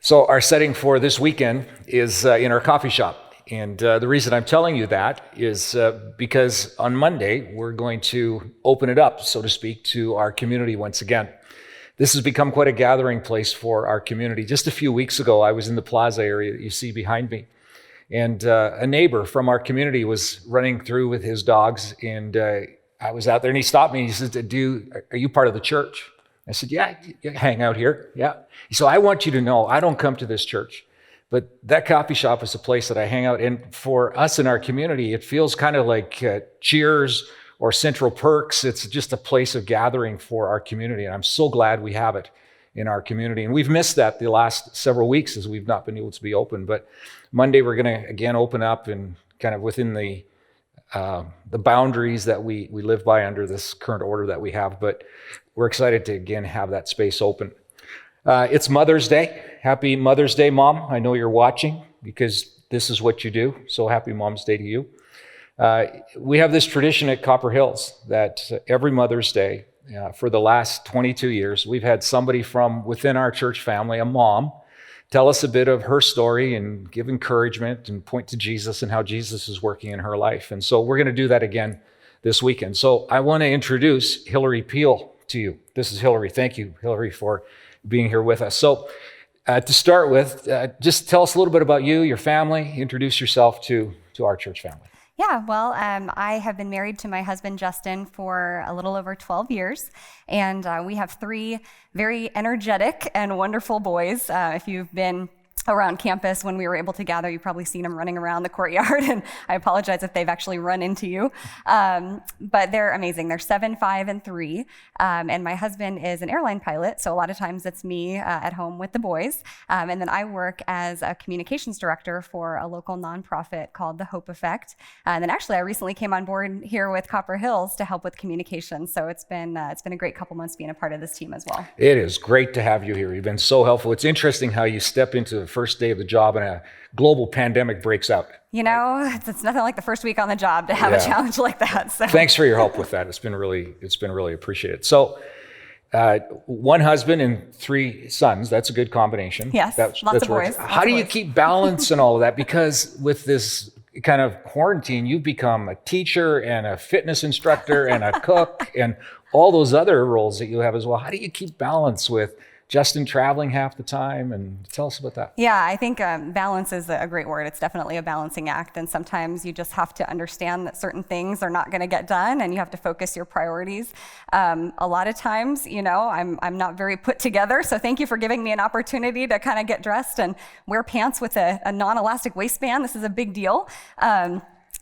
So our setting for this weekend is in our coffee shop. And the reason I'm telling you that is because on Monday, we're going to open it up, so to speak, to our community once again. This has become quite a gathering place for our community. Just a few weeks ago, I was in the plaza area that you see behind me. And a neighbor from our community was running through with his dogs. And I was out there and he stopped me and he said, are you part of the church? I said, yeah, you hang out here. Yeah. So I want you to know, I don't come to this church, but that coffee shop is a place that I hang out. And for us in our community, it feels kind of like Cheers or Central Perks. It's just a place of gathering for our community. And I'm so glad we have it in our community. And we've missed that the last several weeks as we've not been able to be open. But Monday, we're going to again open up and kind of within the boundaries that we live by under this current order that we have. But we're excited to again have that space open. It's Mother's Day. Happy Mother's Day, Mom. I know you're watching because this is what you do. So happy Mom's Day to you. We have this tradition at Copper Hills that every Mother's Day for the last 22 years, we've had somebody from within our church family, a mom, tell us a bit of her story and give encouragement and point to Jesus and how Jesus is working in her life. And so we're going to do that again this weekend. So I want to introduce Hillary Peel to you. This is Hillary. Thank you, Hillary, for being here with us. So to start with, just tell us a little bit about you, your family, introduce yourself to our church family. Yeah, well, I have been married to my husband, Justin, for a little over 12 years, and we have three very energetic and wonderful boys. If you've been around campus when we were able to gather, you've probably seen them running around the courtyard, and I apologize if they've actually run into you. But they're amazing. They're 7, 5, and 3. And my husband is an airline pilot, so a lot of times it's me at home with the boys. And then I work as a communications director for a local nonprofit called The Hope Effect. And then actually I recently came on board here with Copper Hills to help with communications. So it's been a great couple months being a part of this team as well. It is great to have you here. You've been so helpful. It's interesting how you step into the first day of the job and a global pandemic breaks out. You know, it's nothing like the first week on the job to have a challenge like that. So. Thanks for your help with that. It's been really appreciated. So, one husband and 3 sons. That's a good combination. Yes, lots of boys. How do you keep balance and all of that? Because with this kind of quarantine, you've become a teacher and a fitness instructor and a cook and all those other roles that you have as well. How do you keep balance with Justin traveling half the time? And tell us about that. Yeah, I think balance is a great word. It's definitely a balancing act. And sometimes you just have to understand that certain things are not going to get done and you have to focus your priorities. A lot of times, you know, I'm not very put together. So thank you for giving me an opportunity to kind of get dressed and wear pants with a non-elastic waistband. This is a big deal.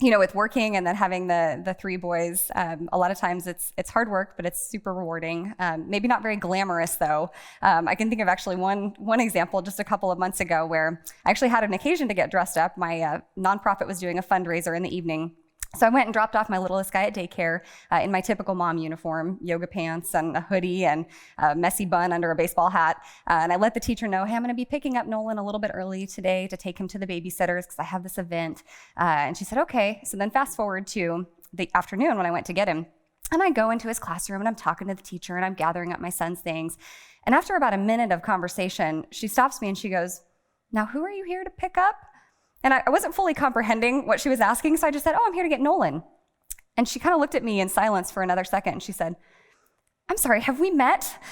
You know, with working and then having the 3 boys, a lot of times it's hard work, but it's super rewarding. Maybe not very glamorous though. I can think of actually one example just a couple of months ago where I actually had an occasion to get dressed up. My nonprofit was doing a fundraiser in the evening. So I went and dropped off my littlest guy at daycare in my typical mom uniform, yoga pants and a hoodie and a messy bun under a baseball hat. And I let the teacher know, hey, I'm going to be picking up Nolan a little bit early today to take him to the babysitters because I have this event. And she said, okay. So then fast forward to the afternoon when I went to get him. And I go into his classroom and I'm talking to the teacher and I'm gathering up my son's things. And after about a minute of conversation, she stops me and she goes, now who are you here to pick up? And I wasn't fully comprehending what she was asking, so I just said, oh, I'm here to get Nolan. And she kind of looked at me in silence for another second, and she said, I'm sorry, have we met?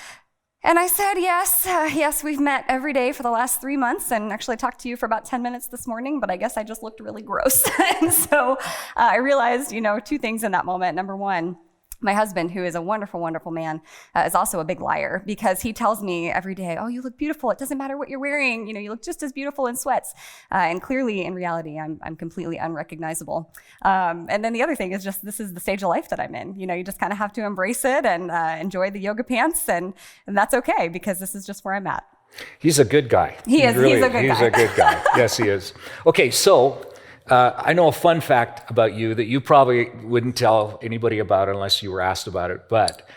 And I said, yes, we've met every day for the last 3 months, and actually talked to you for about 10 minutes this morning, but I guess I just looked really gross. And so I realized, 2 things in that moment. Number one, my husband, who is a wonderful, wonderful man, is also a big liar because he tells me every day, oh, you look beautiful. It doesn't matter what you're wearing. You look just as beautiful in sweats. And clearly, in reality, I'm completely unrecognizable. And then the other thing is just this is the stage of life that I'm in. You just kind of have to embrace it and enjoy the yoga pants. And that's okay because this is just where I'm at. He's a good guy. He's a good guy. He's a good guy. Yes, he is. Okay, so I know a fun fact about you that you probably wouldn't tell anybody about unless you were asked about it, but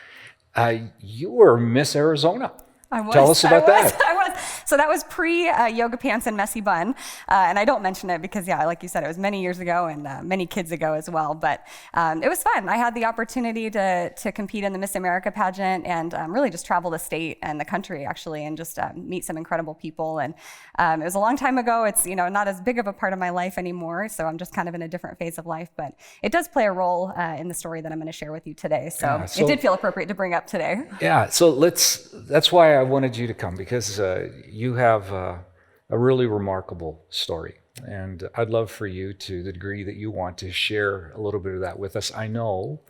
you were Miss Arizona. I was. Tell us about that. I was. So that was pre yoga pants and messy bun. And I don't mention it because, yeah, like you said, it was many years ago and many kids ago as well. But it was fun. I had the opportunity to compete in the Miss America pageant and really just travel the state and the country, actually, and just meet some incredible people. And it was a long time ago. It's, not as big of a part of my life anymore. So I'm just kind of in a different phase of life. But it does play a role in the story that I'm going to share with you today. So it did feel appropriate to bring up today. Yeah, so that's why I wanted you to come, because you have a really remarkable story. And I'd love for you, to the degree that you want, to share a little bit of that with us. I know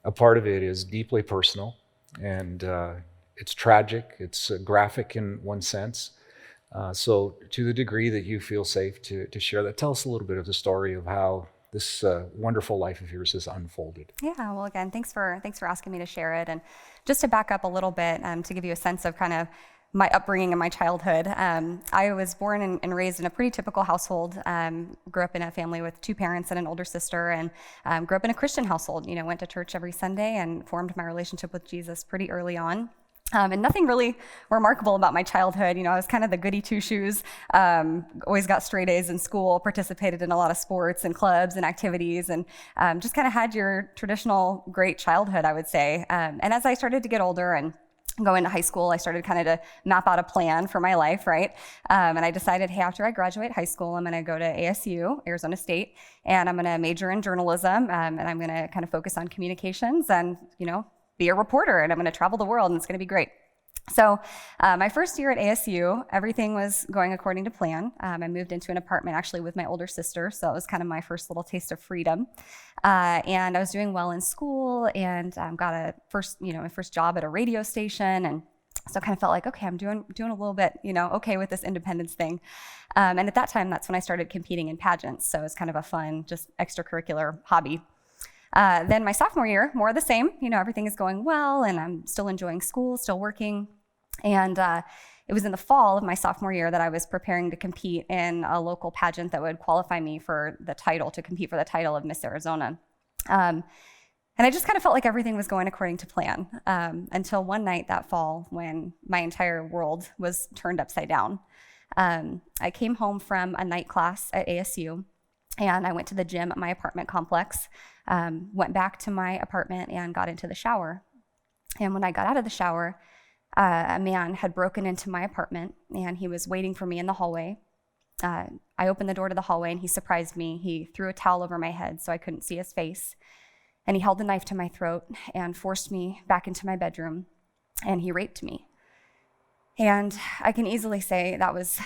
a part of it is deeply personal, and it's tragic, it's graphic in one sense. So to the degree that you feel safe to share that, tell us a little bit of the story of how this wonderful life of yours has unfolded. Yeah, well, again, thanks for asking me to share it. And just to back up a little bit, to give you a sense of kind of my upbringing and my childhood, I was born and raised in a pretty typical household. Grew up in a family with two parents and an older sister, and grew up in a Christian household. Went to church every Sunday and formed my relationship with Jesus pretty early on. And nothing really remarkable about my childhood. I was kind of the goody two-shoes, always got straight A's in school, participated in a lot of sports and clubs and activities, and just kind of had your traditional great childhood, I would say. And as I started to get older and go into high school, I started kind of to map out a plan for my life, right? And I decided, hey, after I graduate high school, I'm going to go to ASU, Arizona State, and I'm going to major in journalism, and I'm going to kind of focus on communications and, be a reporter, and I'm going to travel the world, and it's going to be great. So my first year at ASU, everything was going according to plan. I moved into an apartment actually with my older sister, so it was kind of my first little taste of freedom. And I was doing well in school, and got my first job at a radio station, and so I kind of felt like, okay, I'm doing a little bit, okay with this independence thing. And at that time, that's when I started competing in pageants. So it was kind of a fun, just extracurricular hobby. Then my sophomore year, more of the same. Everything is going well, and I'm still enjoying school, still working. And it was in the fall of my sophomore year that I was preparing to compete in a local pageant that would qualify me for the title, to compete for the title of Miss Arizona. And I just kind of felt like everything was going according to plan, until one night that fall when my entire world was turned upside down. I came home from a night class at ASU, and I went to the gym at my apartment complex, went back to my apartment and got into the shower. And when I got out of the shower, a man had broken into my apartment, and he was waiting for me in the hallway. I opened the door to the hallway, and he surprised me. He threw a towel over my head so I couldn't see his face. And he held the knife to my throat and forced me back into my bedroom, and he raped me. And I can easily say that was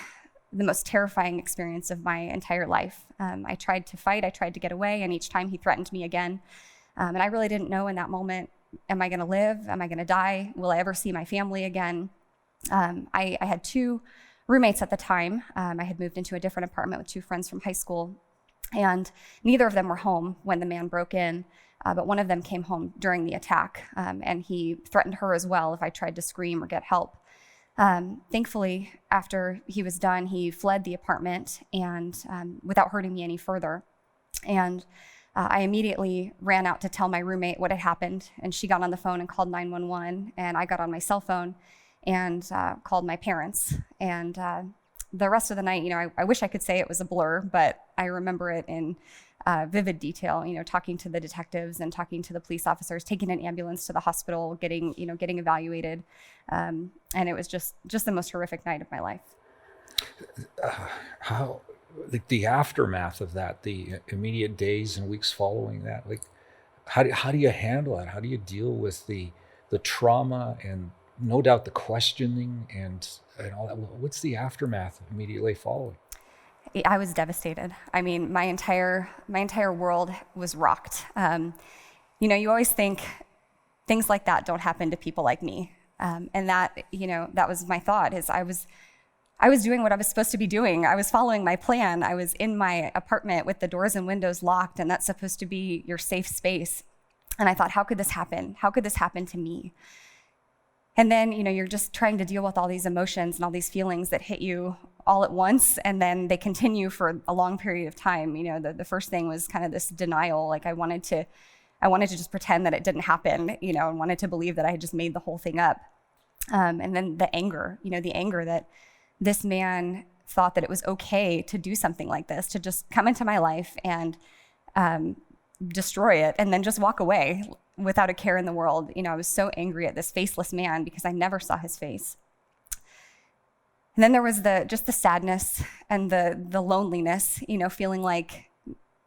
the most terrifying experience of my entire life. I tried to fight, I tried to get away, and each time he threatened me again. And I really didn't know in that moment, am I gonna live? Am I gonna die? Will I ever see my family again? I had two roommates at the time. I had moved into a different apartment with two friends from high school, and neither of them were home when the man broke in, but one of them came home during the attack, and he threatened her as well if I tried to scream or get help. Thankfully, after he was done, he fled the apartment and without hurting me any further. And I immediately ran out to tell my roommate what had happened, and she got on the phone and called 911, and I got on my cell phone and called my parents. And the rest of the night, I wish I could say it was a blur, but I remember it in vivid detail, talking to the detectives and talking to the police officers, taking an ambulance to the hospital, getting evaluated. And it was just the most horrific night of my life. How, the aftermath of that, the immediate days and weeks following that, how do you handle that? How do you deal with the trauma and no doubt the questioning and all that? What's the aftermath immediately following? I was devastated. I mean, my entire world was rocked. You always think things like that don't happen to people like me. And that was my thought, is I was doing what I was supposed to be doing. I was following my plan. I was in my apartment with the doors and windows locked, and that's supposed to be your safe space. And I thought, how could this happen? How could this happen to me? And then, you're just trying to deal with all these emotions and all these feelings that hit you all at once, and then they continue for a long period of time. The first thing was kind of this denial. Like I wanted to just pretend that it didn't happen, and wanted to believe that I had just made the whole thing up. And then the anger, the anger that this man thought that it was okay to do something like this, to just come into my life and destroy it and then just walk away without a care in the world. I was so angry at this faceless man because I never saw his face. And then there was just the sadness and the loneliness, feeling like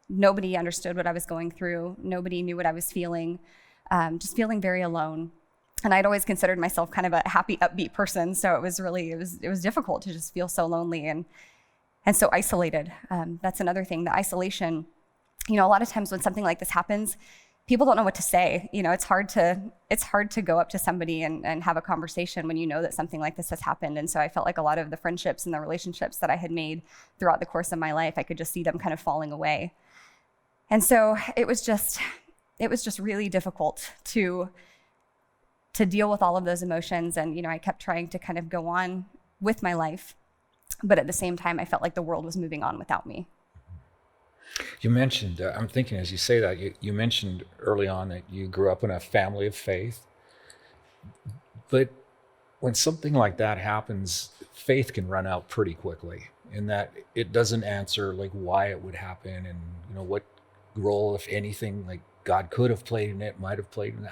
nobody understood what I was going through. Nobody knew what I was feeling, just feeling very alone. And I'd always considered myself kind of a happy, upbeat person. So it was difficult to just feel so lonely and so isolated. That's another thing, the isolation. A lot of times when something like this happens, people don't know what to say. It's hard to go up to somebody and have a conversation when you know that something like this has happened. And so I felt like a lot of the friendships and the relationships that I had made throughout the course of my life, I could just see them kind of falling away. And so it was just really difficult to deal with all of those emotions. And, I kept trying to kind of go on with my life. But at the same time, I felt like the world was moving on without me. You mentioned, I'm thinking as you say that, you mentioned early on that you grew up in a family of faith. But when something like that happens, faith can run out pretty quickly, in that it doesn't answer like why it would happen and what role, if anything, like God could have played in it, might have played in it.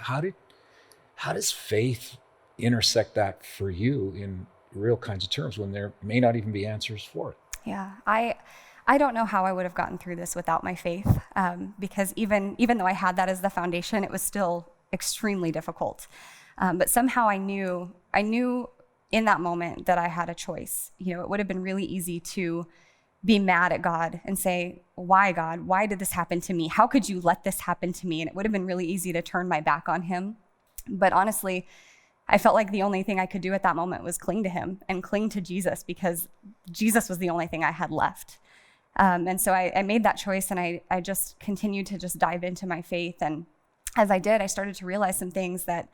How does faith intersect that for you in real kinds of terms when there may not even be answers for it? Yeah, I don't know how I would have gotten through this without my faith, because even though I had that as the foundation, it was still extremely difficult. But somehow I knew in that moment that I had a choice. It would have been really easy to be mad at God and say, why, God? Why did this happen to me? How could you let this happen to me? And it would have been really easy to turn my back on him. But honestly, I felt like the only thing I could do at that moment was cling to him and cling to Jesus, because Jesus was the only thing I had left. And so I made that choice, and I just continued to just dive into my faith. And as I did, I started to realize some things that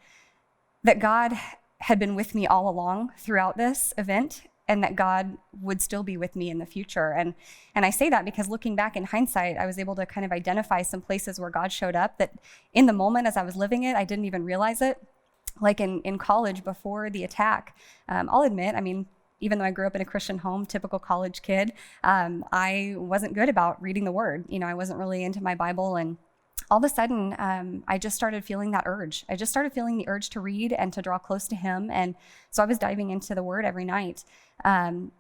God had been with me all along throughout this event, and that God would still be with me in the future. And I say that because looking back in hindsight, I was able to kind of identify some places where God showed up that in the moment as I was living it, I didn't even realize it. Like in college before the attack, I'll admit, even though I grew up in a Christian home, typical college kid, I wasn't good about reading the word. I wasn't really into my Bible. And all of a sudden, I just started feeling that urge. I just started feeling the urge to read and to draw close to him. And so I was diving into the word every night,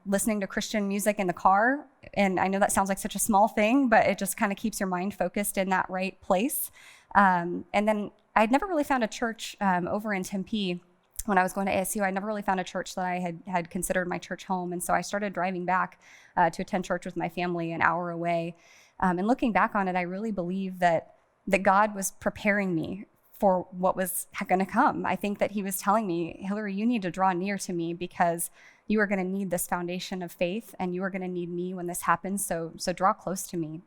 listening to Christian music in the car. And I know that sounds like such a small thing, but it just kind of keeps your mind focused in that right place. And then I'd never really found a church over in Tempe. When I was going to ASU, I never really found a church that I had considered my church home. And so I started driving back to attend church with my family an hour away. And looking back on it, I really believe that God was preparing me for what was going to come. I think that he was telling me, Hillary, you need to draw near to me because you are going to need this foundation of faith, and you are going to need me when this happens. So draw close to me.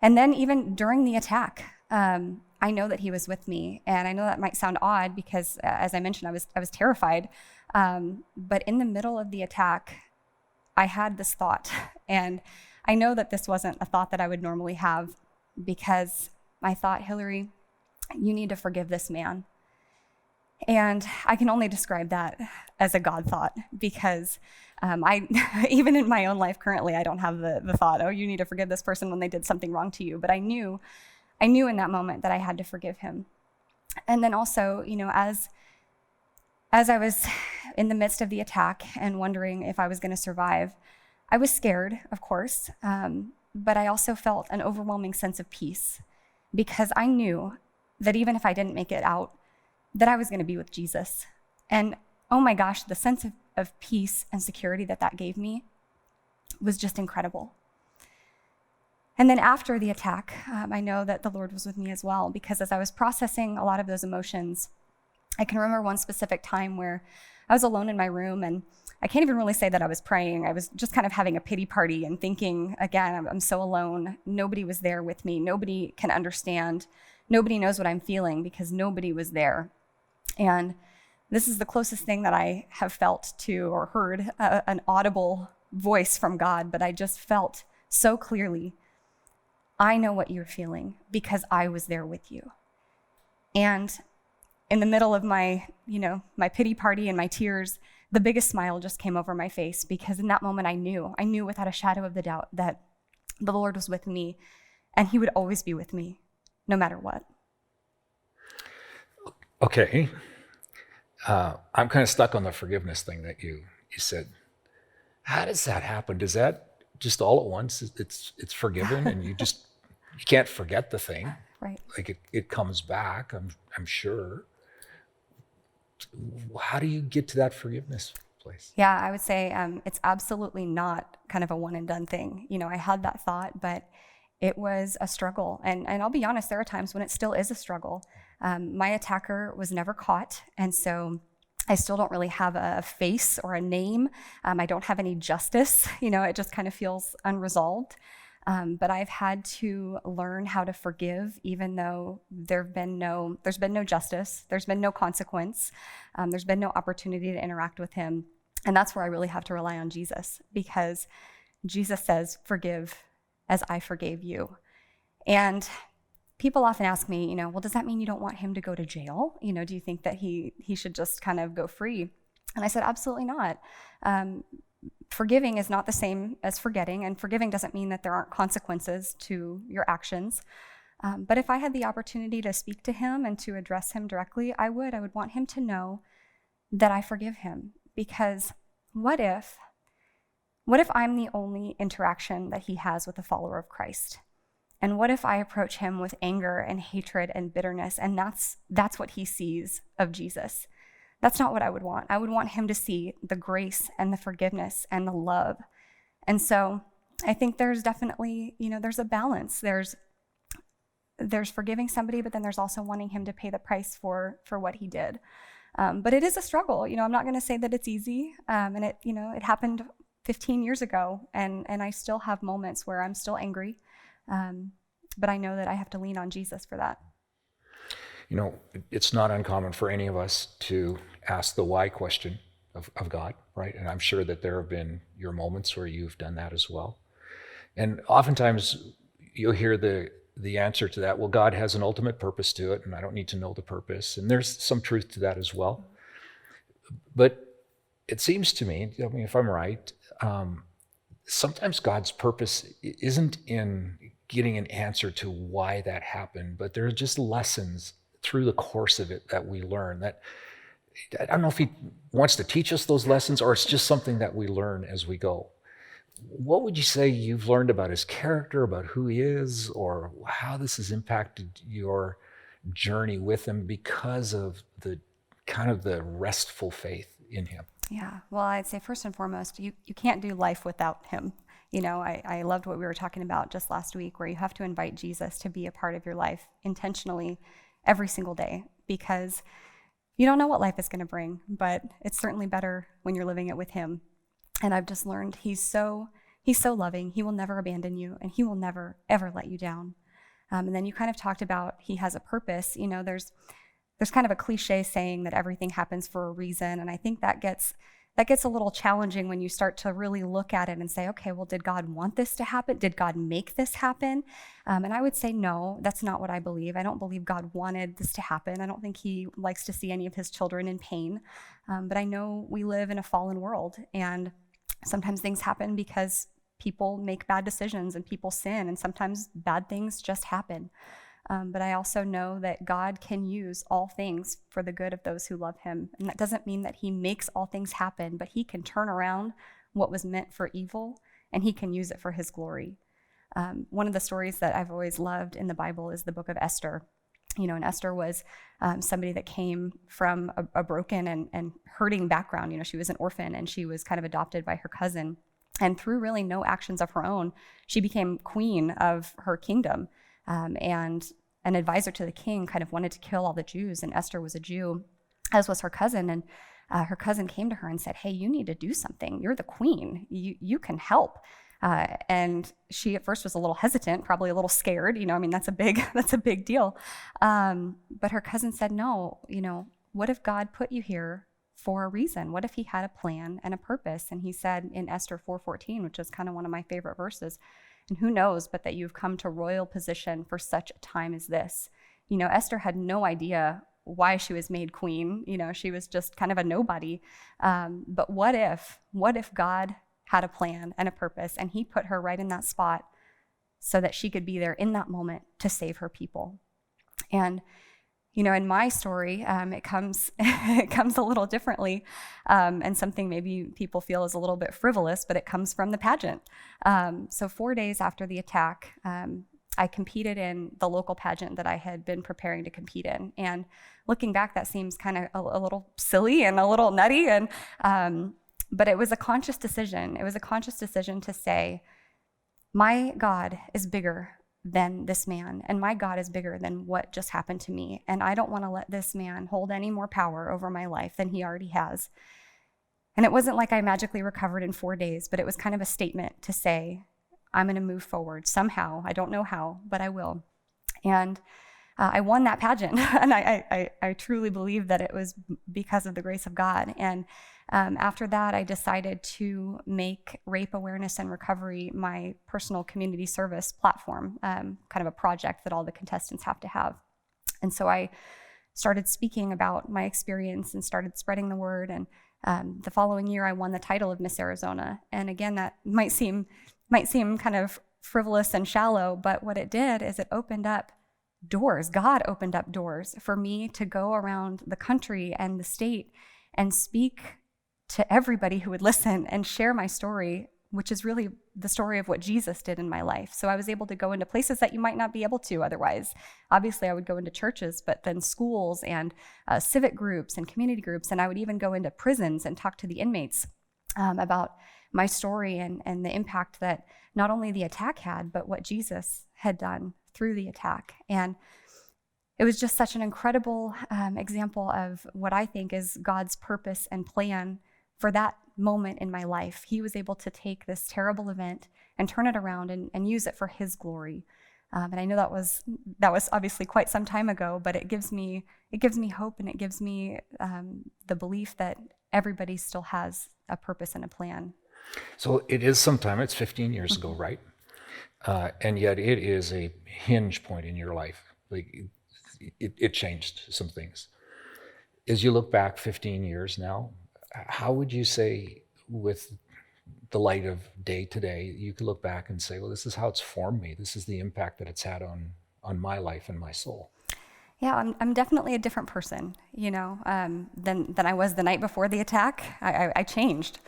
And then even during the attack, I know that he was with me. And I know that might sound odd because, as I mentioned, I was terrified. But in the middle of the attack, I had this thought. And I know that this wasn't a thought that I would normally have, because I thought, Hillary, you need to forgive this man. And I can only describe that as a God thought, because I even in my own life currently, I don't have the thought, oh, you need to forgive this person when they did something wrong to you. But I knew in that moment that I had to forgive him. And then also, as I was in the midst of the attack and wondering if I was going to survive, I was scared, of course, but I also felt an overwhelming sense of peace, because I knew that even if I didn't make it out, that I was going to be with Jesus. And oh my gosh, the sense of peace and security that gave me was just incredible. And then after the attack, I know that the Lord was with me as well, because as I was processing a lot of those emotions, I can remember one specific time where I was alone in my room, and I can't even really say that I was praying. I was just kind of having a pity party and thinking, again, I'm so alone. Nobody was there with me. Nobody can understand. Nobody knows what I'm feeling because nobody was there. And this is the closest thing that I have felt to or heard an audible voice from God, but I just felt so clearly, I know what you're feeling because I was there with you. And in the middle of my pity party and my tears, the biggest smile just came over my face, because in that moment I knew without a shadow of the doubt that the Lord was with me, and he would always be with me, no matter what. Okay. I'm kind of stuck on the forgiveness thing that you said. How does that happen? Does that just all at once, it's forgiven and you can't forget the thing? Right. Like it comes back, I'm sure. How do you get to that forgiveness place? Yeah, I would say it's absolutely not kind of a one and done thing. You know, I had that thought, but it was a struggle. And I'll be honest, there are times when it still is a struggle. My attacker was never caught. And so I still don't really have a face or a name. I don't have any justice. You know, it just kind of feels unresolved. But I've had to learn how to forgive, even though there's been no justice, there's been no consequence, there's been no opportunity to interact with him. And that's where I really have to rely on Jesus, because Jesus says, forgive as I forgave you. And people often ask me, you know, well, does that mean you don't want him to go to jail? You know, do you think that he should just kind of go free? And I said, absolutely not. Forgiving is not the same as forgetting, and forgiving doesn't mean that there aren't consequences to your actions. But if I had the opportunity to speak to him and to address him directly, I would want him to know that I forgive him. Because what if I'm the only interaction that he has with a follower of Christ? And what if I approach him with anger and hatred and bitterness, and that's what he sees of Jesus? That's not what I would want. I would want him to see the grace and the forgiveness and the love. And so I think there's definitely, you know, there's a balance. There's forgiving somebody, but then there's also wanting him to pay the price for what he did. But it is a struggle. You know, I'm not going to say that it's easy. And it happened 15 years ago, and I still have moments where I'm still angry. But I know that I have to lean on Jesus for that. You know, it's not uncommon for any of us to ask the why question of God, right? And I'm sure that there have been your moments where you've done that as well. And oftentimes you'll hear the answer to that, well, God has an ultimate purpose to it, and I don't need to know the purpose. And there's some truth to that as well. But it seems to me, I mean, if I'm right, sometimes God's purpose isn't in getting an answer to why that happened, but there are just lessons through the course of it that we learn. That I don't know if he wants to teach us those lessons, or it's just something that we learn as we go. What would you say you've learned about his character, about who he is, or how this has impacted your journey with him because of the kind of the restful faith in him? Yeah, well, I'd say first and foremost, you can't do life without him. You know, I loved what we were talking about just last week, where you have to invite Jesus to be a part of your life intentionally every single day, because you don't know what life is going to bring, but it's certainly better when you're living it with him. And I've just learned he's so loving. He will never abandon you, and he will never, ever let you down. And then you kind of talked about he has a purpose. You know, there's kind of a cliche saying that everything happens for a reason. And I think that gets a little challenging when you start to really look at it and say, okay, well, did God want this to happen? Did God make this happen? And I would say, no, that's not what I believe. I don't believe God wanted this to happen. I don't think he likes to see any of his children in pain. But I know we live in a fallen world, and sometimes things happen because people make bad decisions and people sin, and sometimes bad things just happen. But I also know that God can use all things for the good of those who love him. And that doesn't mean that he makes all things happen, but he can turn around what was meant for evil, and he can use it for his glory. One of the stories that I've always loved in the Bible is the book of Esther. You know, and Esther was somebody that came from a broken and hurting background. You know, she was an orphan, and she was kind of adopted by her cousin. And through really no actions of her own, she became queen of her kingdom. And an advisor to the king kind of wanted to kill all the Jews, and Esther was a Jew, as was her cousin. And her cousin came to her and said, hey, you need to do something. You're the queen. You can help. And she at first was a little hesitant, probably a little scared. You know, I mean, that's a big deal. But her cousin said, no, you know, what if God put you here for a reason? What if he had a plan and a purpose? And he said in Esther 4:14, which is kind of one of my favorite verses, and who knows but that you've come to royal position for such a time as this. You know, Esther had no idea why she was made queen. She was just kind of a nobody. But what if God had a plan and a purpose, and he put her right in that spot so that she could be there in that moment to save her people? And in my story, it comes a little differently, and something maybe people feel is a little bit frivolous, but it comes from the pageant. So 4 days after the attack, I competed in the local pageant that I had been preparing to compete in. And looking back, that seems kind of a little silly and a little nutty, but it was a conscious decision. It was a conscious decision to say, my God is bigger than this man, and my God is bigger than what just happened to me, and I don't want to let this man hold any more power over my life than he already has. And it wasn't like I magically recovered in 4 days, but it was kind of a statement to say, I'm going to move forward somehow. I don't know how, but I will. And I won that pageant, and I truly believe that it was because of the grace of God. And after that, I decided to make Rape Awareness and Recovery my personal community service platform, kind of a project that all the contestants have to have. And so I started speaking about my experience and started spreading the word. And the following year, I won the title of Miss Arizona. And again, that might seem kind of frivolous and shallow, but what it did is it opened up doors. God opened up doors for me to go around the country and the state and speak to everybody who would listen and share my story, which is really the story of what Jesus did in my life. So I was able to go into places that you might not be able to otherwise. Obviously, I would go into churches, but then schools and civic groups and community groups, and I would even go into prisons and talk to the inmates about my story and the impact that not only the attack had, but what Jesus had done through the attack. And it was just such an incredible example of what I think is God's purpose and plan for that moment in my life. He was able to take this terrible event and turn it around and use it for his glory. And I know that was obviously quite some time ago, but it gives me hope, and it gives me the belief that everybody still has a purpose and a plan. So it is some time, it's 15 years ago, right? And yet it is a hinge point in your life. Like it changed some things. As you look back 15 years now, how would you say, with the light of day today, you could look back and say, well, this is how it's formed me. This is the impact that it's had on my life and my soul. Yeah, I'm definitely a different person, than I was the night before the attack. I changed.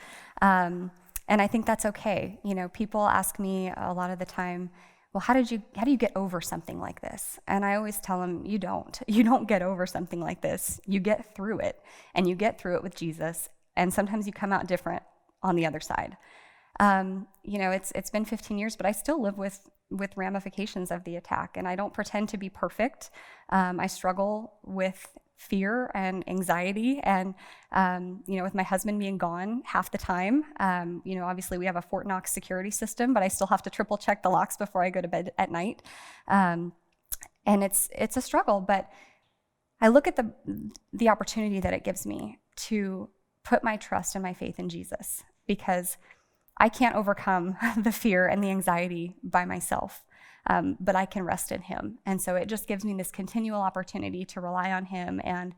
And I think that's okay. People ask me a lot of the time, well, how do you get over something like this? And I always tell them, you don't get over something like this. You get through it, and you get through it with Jesus. And sometimes you come out different on the other side. It's been 15 years, but I still live with ramifications of the attack, and I don't pretend to be perfect. I struggle with fear and anxiety, and with my husband being gone half the time, obviously we have a Fort Knox security system, but I still have to triple check the locks before I go to bed at night, and it's a struggle. But I look at the opportunity that it gives me to put my trust and my faith in Jesus, because I can't overcome the fear and the anxiety by myself. But I can rest in him. And so it just gives me this continual opportunity to rely on him and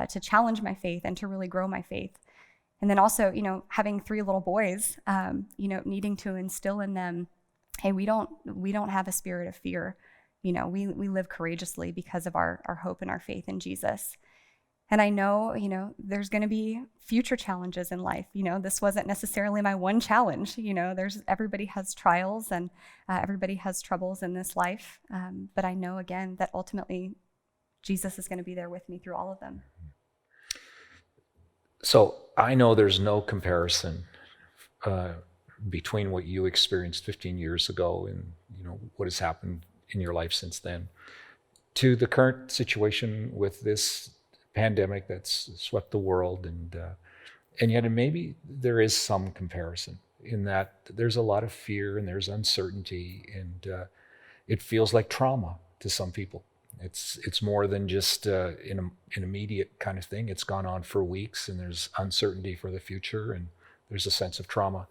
to challenge my faith and to really grow my faith. And then also, having 3 little boys, needing to instill in them, hey, we don't have a spirit of fear. We live courageously because of our hope and our faith in Jesus. And I know, there's going to be future challenges in life. This wasn't necessarily my one challenge. Everybody has trials and everybody has troubles in this life. But I know, again, that ultimately Jesus is going to be there with me through all of them. So I know there's no comparison between what you experienced 15 years ago and what has happened in your life since then to the current situation with this pandemic that's swept the world, and yet maybe there is some comparison in that there's a lot of fear and there's uncertainty, and it feels like trauma to some people. It's more than just an immediate kind of thing. It's gone on for weeks, and there's uncertainty for the future, and there's a sense of trauma.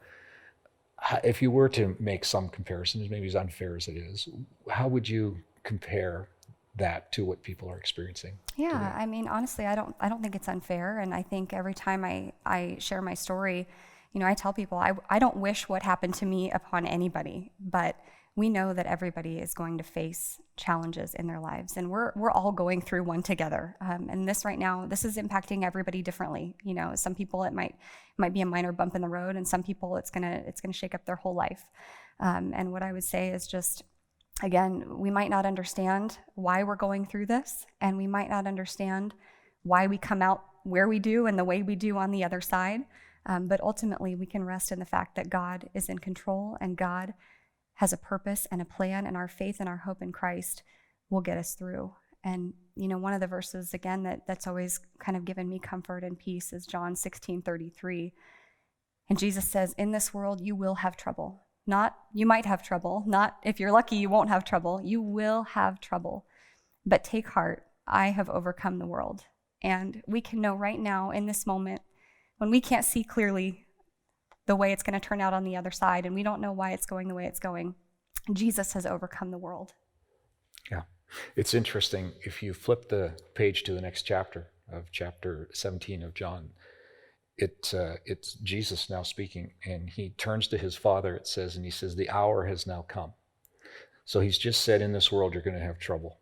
If you were to make some comparisons, maybe as unfair as it is, how would you compare that to what people are experiencing. Yeah, I mean, honestly, I don't think it's unfair, and I think every time I share my story, I tell people I don't wish what happened to me upon anybody, but we know that everybody is going to face challenges in their lives, and we're all going through one together. And this right now, this is impacting everybody differently. Some people it might be a minor bump in the road, and some people it's gonna shake up their whole life. And what I would say is just, again, we might not understand why we're going through this, and we might not understand why we come out where we do and the way we do on the other side. But ultimately, we can rest in the fact that God is in control, and God has a purpose and a plan, and our faith and our hope in Christ will get us through. And, one of the verses, again, that's always kind of given me comfort and peace is John 16:33. And Jesus says, "In this world, you will have trouble." Not you might have trouble, not if you're lucky, you won't have trouble. You will have trouble. But take heart, I have overcome the world. And we can know right now in this moment, when we can't see clearly the way it's going to turn out on the other side, and we don't know why it's going the way it's going, Jesus has overcome the world. Yeah. It's interesting. If you flip the page to the next chapter of chapter 17 of John, it's Jesus now speaking, and he turns to his Father, it says, and he says, "The hour has now come." So he's just said, in this world, you're going to have trouble.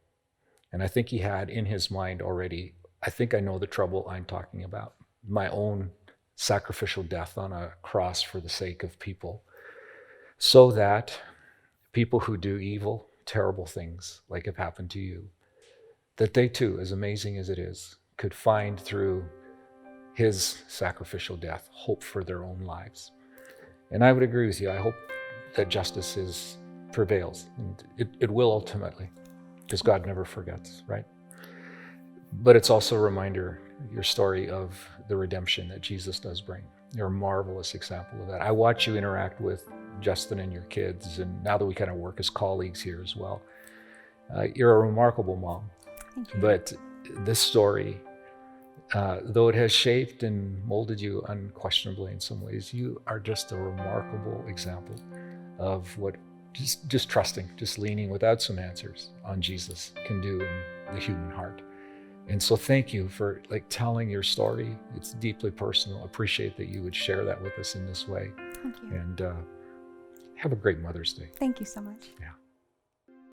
And I think he had in his mind already, I think I know the trouble I'm talking about, my own sacrificial death on a cross for the sake of people, so that people who do evil, terrible things like have happened to you, that they too, as amazing as it is, could find through his sacrificial death hope for their own lives. And I would agree with you. I hope that justice prevails, and it will ultimately, because God never forgets, right? But it's also a reminder, your story, of the redemption that Jesus does bring. You're a marvelous example of that. I watch you interact with Justin and your kids, and now that we kind of work as colleagues here as well, you're a remarkable mom. Thank you. But this story, though it has shaped and molded you unquestionably in some ways, you are just a remarkable example of what just trusting, just leaning without some answers on Jesus can do in the human heart. And so thank you for telling your story. It's deeply personal. Appreciate that you would share that with us in this way. Thank you. And have a great Mother's Day. Thank you so much. Yeah.